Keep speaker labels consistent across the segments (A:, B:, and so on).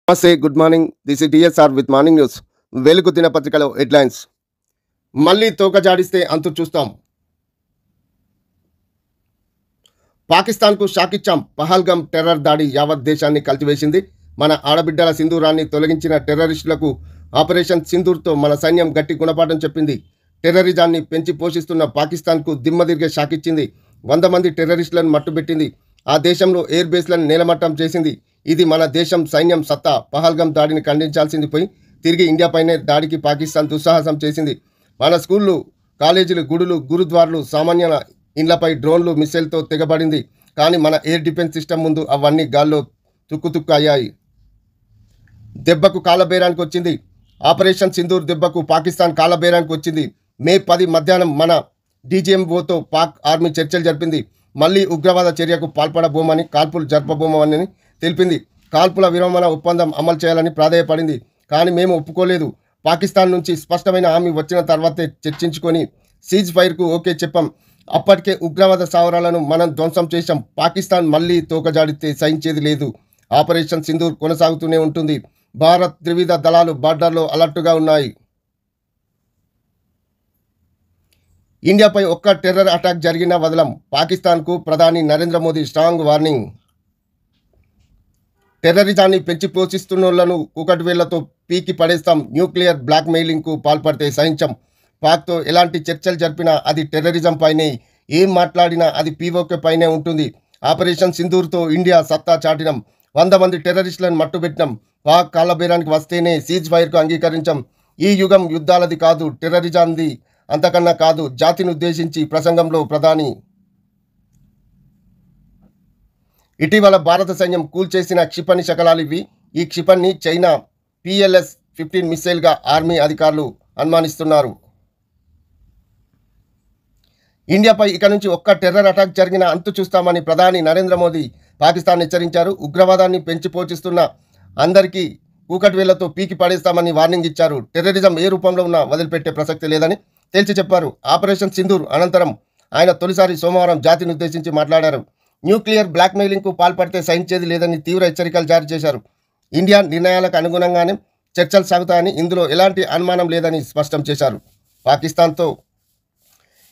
A: నమస్తే good morning this is DSR with morning news. వెలుగు దినపత్రికలో హెడ్లైన్స్. మళ్ళీ తోక జాడిస్తే అంతు చూస్తాం. పాకిస్తాన్కు షాక్ ఇచ్చాం. పహల్గామ్ టెర్రర్ దాడి యావత్ దేశాన్ని కలిసివేసింది. మన ఆడబిడ్డల సింధూరాన్ని తొలగించిన టెర్రరిస్టులకు ఆపరేషన్ సింధూర్తో మన సైన్యం గట్టి గుణపాఠం చెప్పింది. టెర్రరిజాన్ని పెంచి పోషిస్తున్న పాకిస్తాన్కు దిమ్మదిరిగే షాక్ ఇచ్చింది. 100 మంది టెర్రరిస్టులను మట్టుబెట్టింది. ఆ దేశంలో ఎయిర్ బేస్లను నేలమట్టం చేసింది. ఇది మన దేశం సైన్యం సత్తా. పహల్గామ్ దాడిని ఖండించాల్సింది పోయి తిరిగి ఇండియాపైనే దాడికి పాకిస్తాన్ దుస్సాహసం చేసింది. మన స్కూళ్ళు, కాలేజీలు, గుడులు, గురుద్వార్లు, సామాన్యుల ఇండ్లపై డ్రోన్లు, మిస్సైల్తో తెగబడింది. కానీ మన ఎయిర్ డిఫెన్స్ సిస్టమ్ ముందు అవన్నీ గాల్లో తుక్కు అయ్యాయి. దెబ్బకు కాలబేరానికి వచ్చింది. ఆపరేషన్ సింధూర్ దెబ్బకు పాకిస్తాన్ కాలబేరానికి వచ్చింది. మే 10 మధ్యాహ్నం మన డీజీఎంఓతో పాక్ ఆర్మీ చర్చలు జరిపింది. మళ్లీ ఉగ్రవాద చర్యకు పాల్పడబోమని, కాల్పులు జరపబోమని తెలిపింది. కాల్పుల విరమణ ఒప్పందం అమలు చేయాలని ప్రాధేయపడింది. కానీ మేము ఒప్పుకోలేదు. పాకిస్తాన్ నుంచి స్పష్టమైన హామీ వచ్చిన తర్వాతే చర్చించుకొని సీజ్ ఫైర్కు ఓకే చెప్పాం. అప్పటికే ఉగ్రవాద స్థావరాలను మనం ధ్వంసం చేశాం. పాకిస్తాన్ మళ్లీ తోకజాడితే సహించేది లేదు. ఆపరేషన్ సింధూర్ కొనసాగుతూనే ఉంటుంది. భారత్ త్రివిధ దళాలు బార్డర్లో అలర్టుగా ఉన్నాయి. ఇండియాపై ఒక్క టెర్రర్ అటాక్ జరిగినా వదలం. పాకిస్తాన్కు ప్రధాని నరేంద్ర మోదీ స్ట్రాంగ్ వార్నింగ్. టెర్రరిజాన్ని పెంచి పోషిస్తున్నోళ్లను కూకటివేళ్లతో పీకి పడేస్తాం. న్యూక్లియర్ బ్లాక్ మెయిలింగ్కు పాల్పడితే సహించం. పాక్తో ఎలాంటి చర్చలు జరిపినా అది టెర్రరిజం పైనే, ఏం మాట్లాడినా అది పీఓకే పైనే ఉంటుంది. ఆపరేషన్ సింధూర్తో ఇండియా సత్తా చాటినం. 100 మంది టెర్రరిస్టులను మట్టుబెట్టినాం. పాక్ కాలబేరానికి వస్తేనే సీజ్ ఫైర్కు అంగీకరించాం. ఈ యుగం యుద్ధాలది కాదు, టెర్రరిజాంది అంతకన్నా కాదు. జాతిని ఉద్దేశించి ప్రసంగంలో ప్రధాని. ఇటీవల భారత సైన్యం కూల్చేసిన క్షిపణి శకలాలివి. ఈ క్షిపణిని చైనా PLS-15 మిస్సైల్గా ఆర్మీ అధికారులు అనుమానిస్తున్నారు. ఇండియాపై ఇక నుంచి ఒక్క టెర్రర్ అటాక్ జరిగినా అంతు చూస్తామని ప్రధాని నరేంద్ర మోదీ పాకిస్తాన్ హెచ్చరించారు. ఉగ్రవాదాన్ని పెంచి పోషిస్తున్న అందరికీ కూకటివేళ్లతో పీకి పడేస్తామని వార్నింగ్ ఇచ్చారు. టెర్రరిజం ఏ రూపంలో ఉన్నా వదిలిపెట్టే ప్రసక్తి లేదని తేల్చి చెప్పారు. ఆపరేషన్ సింధూర్ అనంతరం ఆయన తొలిసారి సోమవారం జాతిని ఉద్దేశించి మాట్లాడారు. న్యూక్లియర్ బ్లాక్మెయిలింగ్కు పాల్పడితే సహించేది లేదని తీవ్ర హెచ్చరికలు జారీ చేశారు. ఇండియా నిర్ణయాలకు అనుగుణంగానే చర్చలు సాగుతాయని, ఇందులో ఎలాంటి అనుమానం లేదని స్పష్టం చేశారు. పాకిస్తాన్తో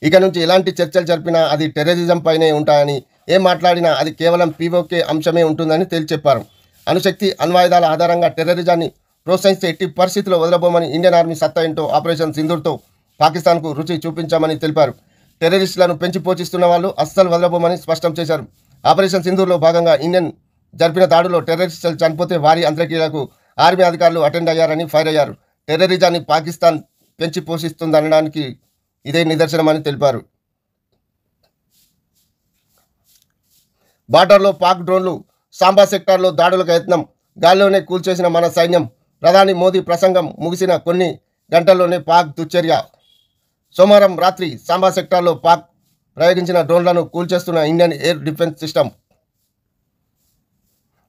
A: ఇక నుంచి ఎలాంటి చర్చలు జరిపినా అది టెర్రరిజం పైనే ఉంటాయని, ఏం మాట్లాడినా అది కేవలం పీఓకే అంశమే ఉంటుందని తేల్చి చెప్పారు. అణుశక్తి, అణ్వాయుధాల ఆధారంగా టెర్రరిజాన్ని ప్రోత్సహిస్తే ఎట్టి పరిస్థితుల్లో వదలబోమని, ఇండియన్ ఆర్మీ సత్తా ఏంటో ఆపరేషన్ సింధూర్తో పాకిస్తాన్కు రుచి చూపించామని తెలిపారు. టెర్రరిస్టులను పెంచి పోషిస్తున్న వాళ్ళు అస్సలు వదలబోమని స్పష్టం చేశారు. ఆపరేషన్ సింధూర్లో భాగంగా ఇండియన్ జరిపిన దాడులో టెర్రరిస్టులు చనిపోతే వారి అంత్యక్రియలకు ఆర్మీ అధికారులు అటెండ్ అయ్యారని ఫైర్ అయ్యారు. టెర్రరిజాన్ని పాకిస్తాన్ పెంచి పోషిస్తుందనడానికి ఇదే నిదర్శనమని తెలిపారు. బార్డర్లో పాక్ డ్రోన్లు, సాంబా సెక్టార్లో దాడులకు యత్నం, గాల్లోనే కూల్చేసిన మన సైన్యం. ప్రధాని మోదీ ప్రసంగం ముగిసిన కొన్ని గంటల్లోనే పాక్ దుశ్చర్య. సోమవారం రాత్రి సాంబా సెక్టార్లో పాక్ ప్రయోగించిన డ్రోన్లను కూల్చేస్తున్న Indian air defence system.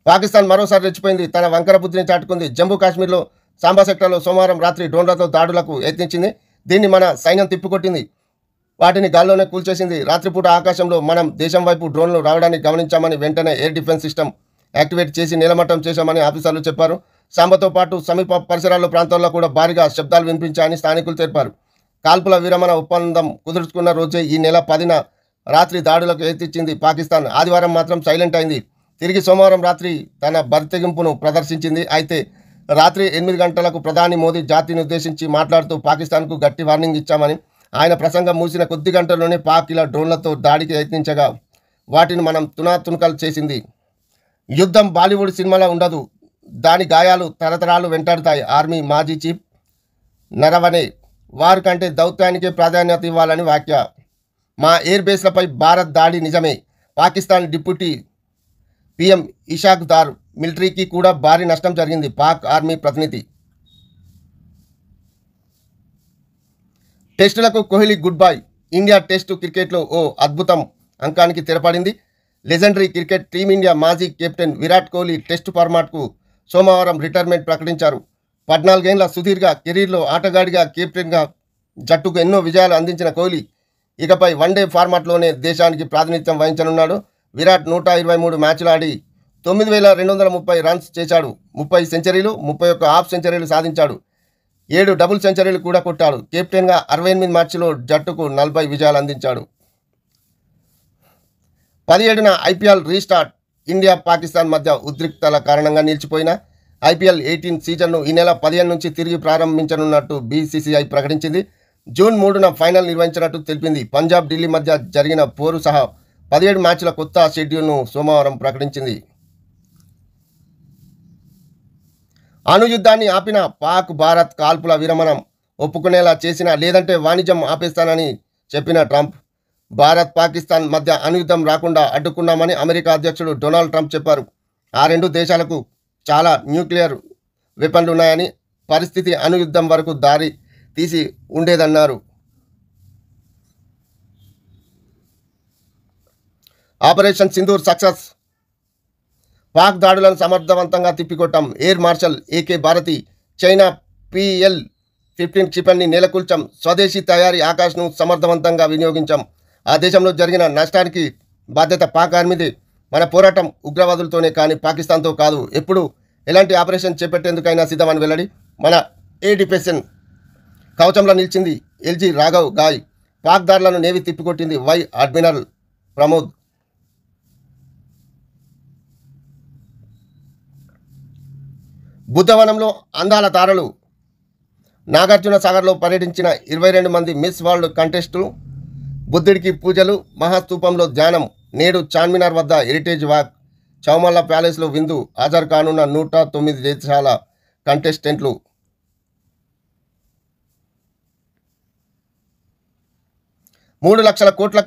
A: Pakistan మరోసారి రెచ్చిపోయింది. తన వంకర బుద్ధిని చాటుకుంది. జమ్మూ కాశ్మీర్లో సాంబా సెక్టార్లో సోమవారం రాత్రి డ్రోన్లతో దాడులకు యత్నించింది. దీన్ని మన సైన్యం తిప్పికొట్టింది. వాటిని గాల్లోనే కూల్చేసింది. రాత్రిపూట ఆకాశంలో మనం దేశం వైపు డ్రోన్లు రావడాన్ని గమనించామని వెంటనే ఎయిర్ డిఫెన్స్ సిస్టమ్ యాక్టివేట్ చేసి నేలమట్టం చేశామని ఆఫీసర్లు చెప్పారు. సాంబాతో పాటు సమీప పరిసరాల ప్రాంతాల్లో కూడా భారీగా శబ్దాలు వినిపించాయని స్థానికులు తెలిపారు. కాల్పుల విరమణ ఒప్పందం కుదుర్చుకున్న రోజే ఈ నెల 10న రాత్రి దాడులకు యత్నించింది పాకిస్తాన్. ఆదివారం మాత్రం సైలెంట్ అయింది. తిరిగి సోమవారం రాత్రి తన బరితెగింపును ప్రదర్శించింది. అయితే రాత్రి 8 గంటలకు ప్రధాని మోదీ జాతిని ఉద్దేశించి మాట్లాడుతూ పాకిస్తాన్కు గట్టి వార్నింగ్ ఇచ్చామని, ఆయన ప్రసంగం మూసిన కొద్ది గంటల్లోనే పాక్ ఇలా డ్రోన్లతో దాడికి యత్నించగా వాటిని మనం తునాతునకలు చేసింది. యుద్ధం బాలీవుడ్ సినిమాలో ఉండదు, దాని గాయాలు తరతరాలు వెంటాడుతాయి. ఆర్మీ మాజీ చీఫ్ నరవనే వారి కంటే దౌత్యానికే ప్రాధాన్యత ఇవ్వాలని వ్యాఖ్య. మా ఎయిర్ బేస్లపై భారత్ దాడి నిజమే. పాకిస్తాన్ డిప్యూటీ PM ఇషాక్ దార్ మిలిటరీకి కూడా భారీ నష్టం జరిగింది. పాక్ ఆర్మీ ప్రతినిధి. టెస్టులకు Kohli goodbye. India test క్రికెట్లో ఓ అద్భుతం అంకానికి తెరపడింది. లెజెండరీ క్రికెట్ టీమిండియా మాజీ కెప్టెన్ విరాట్ కోహ్లీ టెస్టు ఫార్మాట్కు సోమవారం రిటైర్మెంట్ ప్రకటించారు. 14 ఏళ్ల సుదీర్ఘ కెరీర్లో ఆటగాడిగా, కెప్టెన్గా జట్టుకు ఎన్నో విజయాలు అందించిన కోహ్లీ ఇకపై వన్డే ఫార్మాట్లోనే దేశానికి ప్రాతినిధ్యం వహించనున్నాడు. విరాట్ 123 మ్యాచ్లు ఆడి 9,230 రన్స్ చేశాడు. 30 సెంచరీలు, 31 హాఫ్ సెంచరీలు సాధించాడు. 7 డబుల్ సెంచరీలు కూడా కొట్టాడు. కెప్టెన్గా 68 మ్యాచ్ల్లో జట్టుకు 40 విజయాలు అందించాడు. 17న ఐపీఎల్ రీస్టార్ట్. ఇండియా పాకిస్తాన్ మధ్య ఉద్రిక్తల కారణంగా నిలిచిపోయిన ఐపీఎల్ 18 సీజన్ను ఈ నెల 15 నుంచి తిరిగి ప్రారంభించనున్నట్టు బీసీసీఐ ప్రకటించింది. జూన్ 3న ఫైనల్ నిర్వహించినట్టు తెలిపింది. పంజాబ్, ఢిల్లీ మధ్య జరిగిన పోరు సహా 17 మ్యాచ్ల కొత్త షెడ్యూల్ను సోమవారం ప్రకటించింది. అణుయుద్ధాన్ని ఆపిన పాక్ భారత్ కాల్పుల విరమణం ఒప్పుకునేలా చేసిన, లేదంటే వాణిజ్యం ఆపేస్తానని చెప్పిన ట్రంప్, భారత్ పాకిస్తాన్ మధ్య అణుయుద్ధం రాకుండా అడ్డుకున్నామని అమెరికా అధ్యక్షుడు డొనాల్డ్ ట్రంప్ చెప్పారు. ఆ రెండు దేశాలకు చాలా న్యూక్లియర్ వెపన్లు ఉన్నాయని, పరిస్థితి అణుయుద్ధం వరకు దారి తీసి ఉండేదన్నారు. Operation Sindoor success. పాక్ దాడులను సమర్థవంతంగా తిప్పికొట్టాం. Air marshal AK Bharati China PL-15 క్షిపణిని నెలకొల్చాం. స్వదేశీ తయారీ ఆకాష్ను సమర్థవంతంగా వినియోగించాం. ఆ దేశంలో జరిగిన నష్టానికి బాధ్యత పాక్ ఆర్మీదే. మన పోరాటం ఉగ్రవాదులతోనే కానీ పాకిస్తాన్తో కాదు. ఎప్పుడు ఎలాంటి ఆపరేషన్ చేపట్టేందుకైనా సిద్ధమని వెల్లడి. మన ఎయిర్ డిఫెన్స్ కవచంలో నిలిచింది LG రాఘవ్ గాయ్. పాక్ దాడులను నేవీ తిప్పికొట్టింది. Vice admiral Pramod. బుద్ధవనంలో అందాల తారలు. నాగార్జున సాగర్లో పర్యటించిన 22 మంది మిస్ వరల్డ్ కంటెస్టులు. బుద్ధుడికి పూజలు, మహాస్తూపంలో ధ్యానం. నేడు చార్మినార్ వద్ద హెరిటేజ్ వాక్, చౌమల్లా ప్యాలెస్లో విందు. హాజరు కానున్న 109 దేశాల కంటెస్టెంట్లు. $3 లక్షల కోట్ల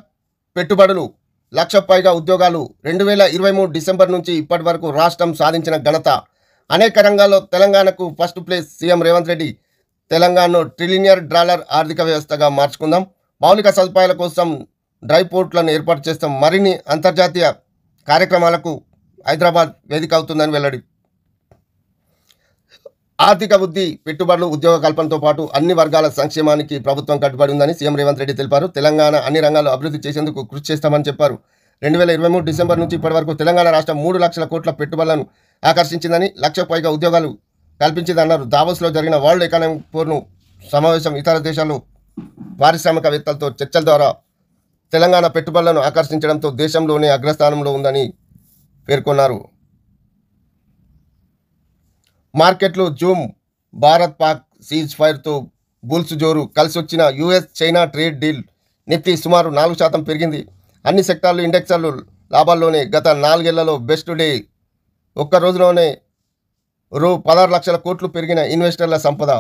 A: పెట్టుబడులు, 1,00,000 పైగా ఉద్యోగాలు. 2023 డిసెంబర్ నుంచి ఇప్పటి వరకు రాష్ట్రం సాధించిన ఘనత. అనేక రంగాల్లో తెలంగాణకు first place. CM Revanth Reddy, తెలంగాణను $1 ట్రిలియన్ ఆర్థిక వ్యవస్థగా మార్చుకుందాం. మౌలిక సదుపాయాల కోసం డ్రై పోర్ట్లను ఏర్పాటు చేస్తాం. మరిన్ని అంతర్జాతీయ కార్యక్రమాలకు హైదరాబాద్ వేదిక అవుతుందని వెల్లడి. ఆర్థిక వృద్ధి, పెట్టుబడులు, ఉద్యోగ కల్పనతో పాటు అన్ని వర్గాల సంక్షేమానికి ప్రభుత్వం కట్టుబడి ఉందని సీఎం రేవంత్ రెడ్డి తెలిపారు. తెలంగాణ అన్ని రంగాల్లో అభివృద్ధి చేసేందుకు కృషి చేస్తామని చెప్పారు. 2023 డిసెంబర్ నుంచి ఇప్పటి వరకు తెలంగాణ రాష్ట్రం 3 లక్షల కోట్ల పెట్టుబడులను ఆకర్షించిందని, 1,00,000 పైగా ఉద్యోగాలు కల్పించిందన్నారు. దావోస్లో జరిగిన వరల్డ్ ఎకనామిక్ ఫోరం సమావేశం ఇతర దేశాల్లో పారిశ్రామికవేత్తలతో చర్చల ద్వారా తెలంగాణ పెట్టుబడులను ఆకర్షించడంతో దేశంలోనే అగ్రస్థానంలో ఉందని పేర్కొన్నారు. మార్కెట్లు జూమ్. భారత్ పాక్ సీజ్ ఫైర్తో బుల్స్ జోరు. కలిసొచ్చిన US China trade deal. Nifty సుమారు 4% పెరిగింది. అన్ని సెక్టార్లు ఇండెక్సర్లు లాభాల్లోనే. గత 4 ఏళ్లలో బెస్ట్ డే. ఒక్క రోజులోనే రూ. 16 లక్షల కోట్లు పెరిగిన ఇన్వెస్టర్ల సంపద.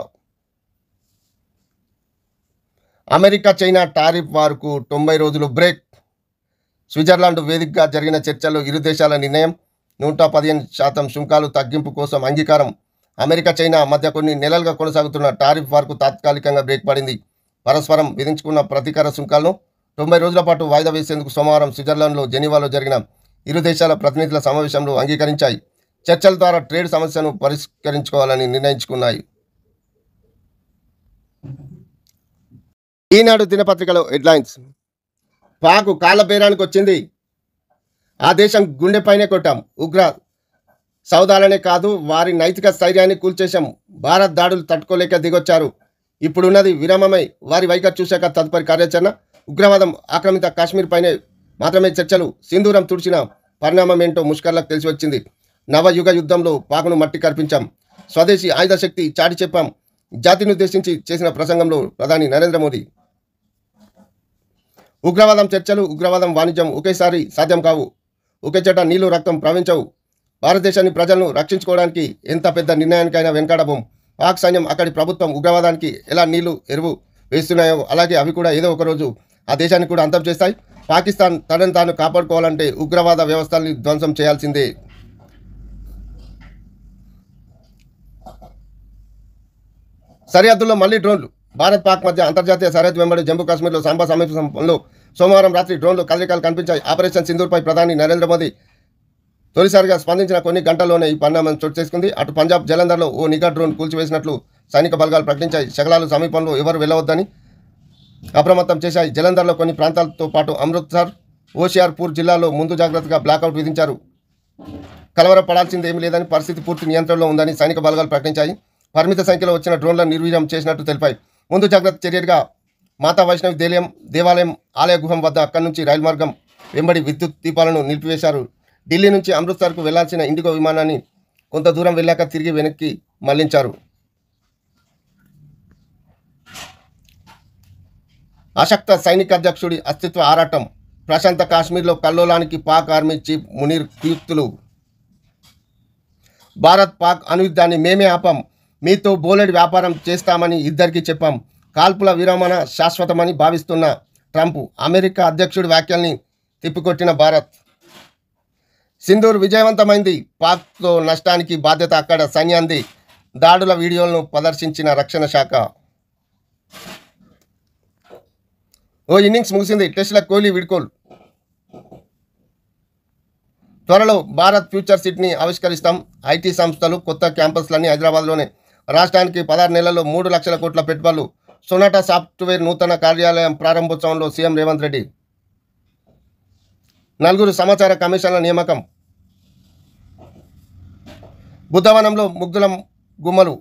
A: అమెరికా చైనా టారిఫ్ వార్కు 90 రోజులు బ్రేక్. స్విట్జర్లాండ్ వేదికగా జరిగిన చర్చల్లో ఇరు దేశాల నిర్ణయం. 115% సుంకాలు తగ్గింపు కోసం అంగీకారం. అమెరికా చైనా మధ్య కొన్ని నెలలుగా కొనసాగుతున్న టారిఫ్ వార్కు తాత్కాలికంగా బ్రేక్ పడింది. పరస్పరం విధించుకున్న ప్రతీకార సుంకాలను 90 రోజుల పాటు వాయిదా వేసేందుకు సోమవారం స్విట్జర్లాండ్లో జెనీవాలో జరిగిన ఇరు దేశాల ప్రతినిధుల సమావేశంలో అంగీకరించాయి. చర్చల ద్వారా ట్రేడ్ సమస్యను పరిష్కరించుకోవాలని నిర్ణయించుకున్నాయి. ఈనాడు దినపత్రికలో హెడ్లైన్స్. పాక్ కాళ్ళ బేరానికి వచ్చింది. ఆ దేశం గుండెపైనే కొట్టాం. ఉగ్ర సౌదాలనే కాదు, వారి నైతిక స్థైర్యాన్ని కూల్చేశాం. భారత్ దాడులు తట్టుకోలేక దిగొచ్చారు. ఇప్పుడున్నది విరామమై వారి వైఖరి చూశాక తదుపరి కార్యాచరణ. ఉగ్రవాదం ఆక్రమిత కాశ్మీర్ పైనే మాత్రమే చర్చలు. సింధూరం తుడిచిన పరిణామం ఏంటో ముష్కర్లకు తెలిసి వచ్చింది. నవయుగ యుద్ధంలో పాకును మట్టి కర్పించాం. స్వదేశీ ఆయుధ శక్తి చాటి చెప్పాం. జాతిని ఉద్దేశించి చేసిన ప్రసంగంలో ప్రధాని నరేంద్ర మోదీ. ఉగ్రవాదం చర్చలు, ఉగ్రవాదం వాణిజ్యం ఒకేసారి సాధ్యం కావు. ఒకే చోట నీళ్లు రక్తం ప్రవహించవు. భారతదేశాన్ని, ప్రజలను రక్షించుకోవడానికి ఎంత పెద్ద నిర్ణయానికైనా వెనకాడబోం. పాక్ సైన్యం, అక్కడి ప్రభుత్వం ఉగ్రవాదానికి ఎలా నీళ్లు ఎరువు వేస్తున్నాయో అలాగే అవి కూడా ఏదో ఒకరోజు ఆ దేశాన్ని కూడా అంతం చేస్తాయి. పాకిస్తాన్ తనను తాను కాపాడుకోవాలంటే ఉగ్రవాద వ్యవస్థల్ని ధ్వంసం చేయాల్సిందే. సరిహద్దుల్లో మళ్లీ డ్రోన్లు. భారత్ పాక్ మధ్య అంతర్జాతీయ సరిహద్దు వెంబడి జమ్మూ కాశ్మీర్లో సాంబా సమీపంలో సోమవారం రాత్రి డ్రోన్లు కదలికలు కనిపించాయి. ఆపరేషన్ సింధూర్పై ప్రధాని నరేంద్ర మోదీ తొలిసారిగా స్పందించిన కొన్ని గంటల్లోనే ఈ పరిణామం చోటు చేసుకుంది. అటు పంజాబ్ జలంధర్లో ఓ నిఘా డ్రోన్ కూల్చివేసినట్లు సైనిక బలగాలు ప్రకటించాయి. శకలాలు సమీపంలో ఎవరు వెళ్లవద్దని అప్రమత్తం చేశాయి. జలంధర్లో కొన్ని ప్రాంతాలతో పాటు అమృత్సర్, హోషియార్పూర్ జిల్లాల్లో ముందు జాగ్రత్తగా బ్లాకౌట్ విధించారు. కలవరపడాల్సింది ఏమీ లేదని, పరిస్థితి పూర్తి నియంత్రణలో ఉందని సైనిక బలగాలు ప్రకటించాయి. పరిమిత సంఖ్యలో వచ్చిన డ్రోన్లను నిర్వీర్యం చేసినట్టు తెలిపాయి. ముందు జాగ్రత్త చర్యగా మాతా వైష్ణవి దేవాలయం ఆలయ గుహం వద్ద అక్కడి నుంచి రైలు మార్గం వెంబడి విద్యుత్ దీపాలను నిలిపివేశారు. ఢిల్లీ నుంచి అమృత్సర్కు వెళ్లాల్సిన ఇండిగో విమానాన్ని కొంత దూరం వెళ్ళాక తిరిగి వెనక్కి మళ్లించారు. అశక్త సైనికాధ్యక్షుడి అస్తిత్వ ఆరాటం. ప్రశాంత కాశ్మీర్లో కల్లోలానికి పాక్ ఆర్మీ చీఫ్ మునీర్ కుయుక్తులు. భారత్ పాక్ అనుయుద్ధాన్ని మేమే ఆపాం, మీతో బోలెడు వ్యాపారం చేస్తామని ఇద్దరికీ చెప్పాం. కాల్పుల విరమణ శాశ్వతమని భావిస్తున్న ట్రంప్. అమెరికా అధ్యక్షుడి వ్యాఖ్యల్ని తిప్పికొట్టిన భారత్. సింధూర్ విజయవంతమైంది, పాక్తో నష్టానికి బాధ్యత అక్కడ సైన్యాన్ని. దాడుల వీడియోలను ప్రదర్శించిన రక్షణ శాఖ. ఓ ఇన్నింగ్స్ ముగిసింది, టెస్టుల కోహ్లీ వీడ్కోలు. త్వరలో భారత్ ఫ్యూచర్ సిటీని ఆవిష్కరిస్తాం. ఐటీ సంస్థలు కొత్త క్యాంపస్లన్నీ హైదరాబాద్లోనే. రాష్ట్రానికి 16 నెలల్లో 3 లక్షల కోట్ల పెట్టుబడులు. సొనాటా సాఫ్ట్వేర్ నూతన కార్యాలయం ప్రారంభోత్సవంలో సీఎం రేవంత్ రెడ్డి. 4 సమాచార కమిషన్ల నియామకం. బుద్ధవనంలో ముగ్ధుల గుమ్మలు.